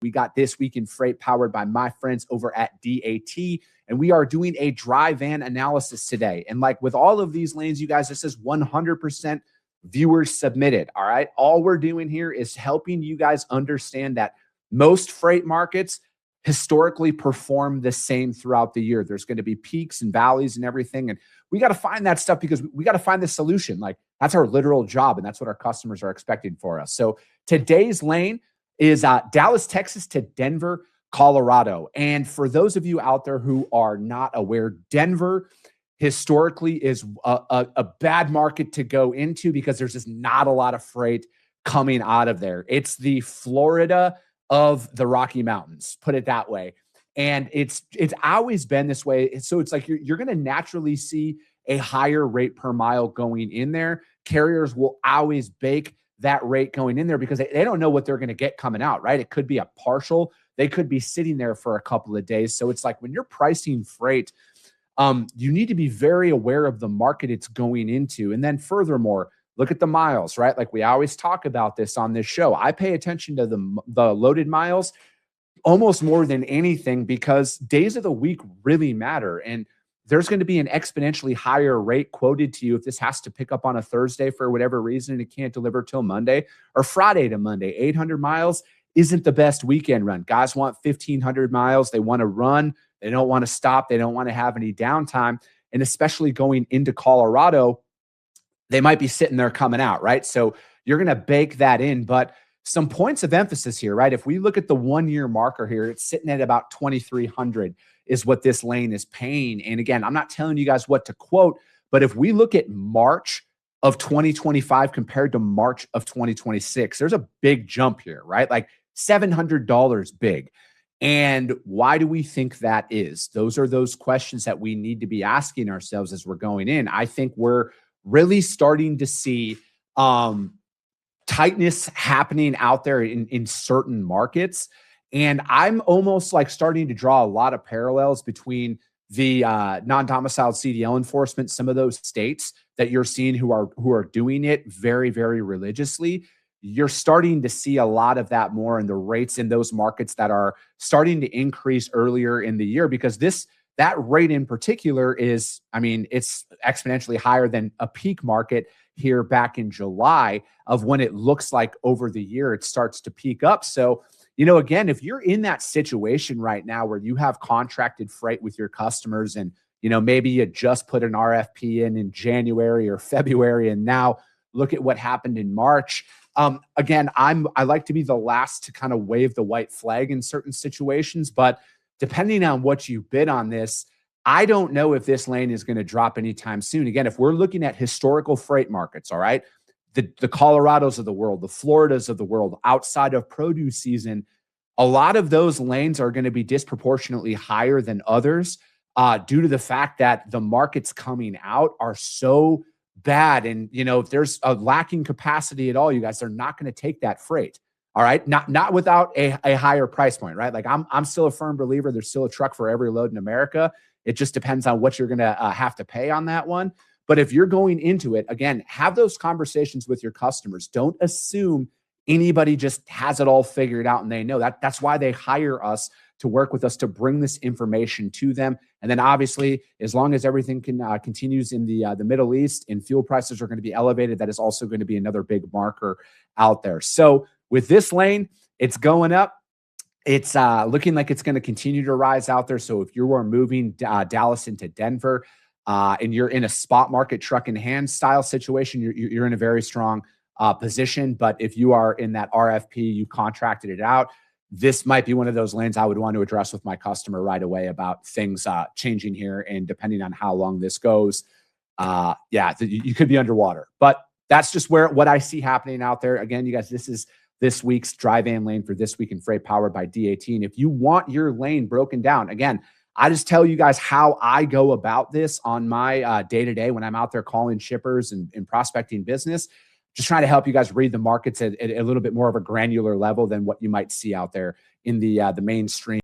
We got This Week in Freight powered by my friends over at DAT, and we are doing a dry van analysis today. And like with all of these lanes, you guys, this is 100% viewers submitted, all right? All we're doing here is helping you guys understand that most freight markets historically perform the same throughout the year. There's going to be peaks and valleys and everything. And we got to find that stuff because we got to find the solution. Like that's our literal job. And that's what our customers are expecting for us. So today's lane is Dallas, Texas to Denver, Colorado. And for those of you out there who are not aware, Denver historically is a bad market to go into because there's just not a lot of freight coming out of there. It's the Florida of the Rocky Mountains, put it that way. And it's always been this way. So it's like you're going to naturally see a higher rate per mile going in there. Carriers will always bake that rate going in there because they don't know what they're going to get coming out, right? It could be a partial. They could be sitting there for a couple of days. So it's like when you're pricing freight, you need to be very aware of the market it's going into. And then furthermore, look at the miles, right? Like we always talk about this on this show. I pay attention to the loaded miles almost more than anything because days of the week really matter. And there's going to be an exponentially higher rate quoted to you if this has to pick up on a Thursday for whatever reason and it can't deliver till Monday or Friday to Monday. 800 miles isn't the best weekend run. Guys want 1,500 miles. They want to run. They don't want to stop. They don't want to have any downtime. And especially going into Colorado, they might be sitting there coming out, right? So you're going to bake that in. But some points of emphasis here, right? If we look at the 1 year marker here, it's sitting at about 2,300 is what this lane is paying. And again, I'm not telling you guys what to quote, but if we look at March of 2025 compared to March of 2026, there's a big jump here, right? Like $700 big. And why do we think that is? Those are those questions that we need to be asking ourselves as we're going in. I think we're really starting to see tightness happening out there in certain markets. And I'm almost like starting to draw a lot of parallels between the non-domiciled CDL enforcement, some of those states that you're seeing who are doing it very, very religiously. You're starting to see a lot of that more in the rates in those markets that are starting to increase earlier in the year because that rate in particular is, I mean, it's exponentially higher than a peak market here back in July of when it looks like over the year it starts to peak up. So, you know, again, if you're in that situation right now where you have contracted freight with your customers and, you know, maybe you just put an RFP in January or February and now look at what happened in March. Again, I like to be the last to kind of wave the white flag in certain situations, but depending on what you bid on this, I don't know if this lane is going to drop anytime soon. Again, if we're looking at historical freight markets, all right, the Colorados of the world, the Floridas of the world, outside of produce season, a lot of those lanes are going to be disproportionately higher than others due to the fact that the markets coming out are so bad. And, you know, if there's a lacking capacity at all, you guys are not going to take that freight. All right. Not without a higher price point, right? Like I'm still a firm believer. There's still a truck for every load in America. It just depends on what you're going to have to pay on that one. But if you're going into it, again, have those conversations with your customers. Don't assume anybody just has it all figured out and they know that. That's why they hire us to work with us to bring this information to them. And then obviously, as long as everything continues in the Middle East and fuel prices are going to be elevated, that is also going to be another big marker out there. So with this lane, it's going up. It's looking like it's going to continue to rise out there. So if you are moving Dallas into Denver and you're in a spot market truck in hand style situation, you're in a very strong position. But if you are in that RFP, you contracted it out, this might be one of those lanes I would want to address with my customer right away about things changing here. And depending on how long this goes, you could be underwater. But that's just what I see happening out there. Again, you guys, this is this week's dry van lane for This Week in Freight powered by DAT. And if you want your lane broken down, again, I just tell you guys how I go about this on my day-to-day when I'm out there calling shippers and prospecting business. Just trying to help you guys read the markets at a little bit more of a granular level than what you might see out there in the mainstream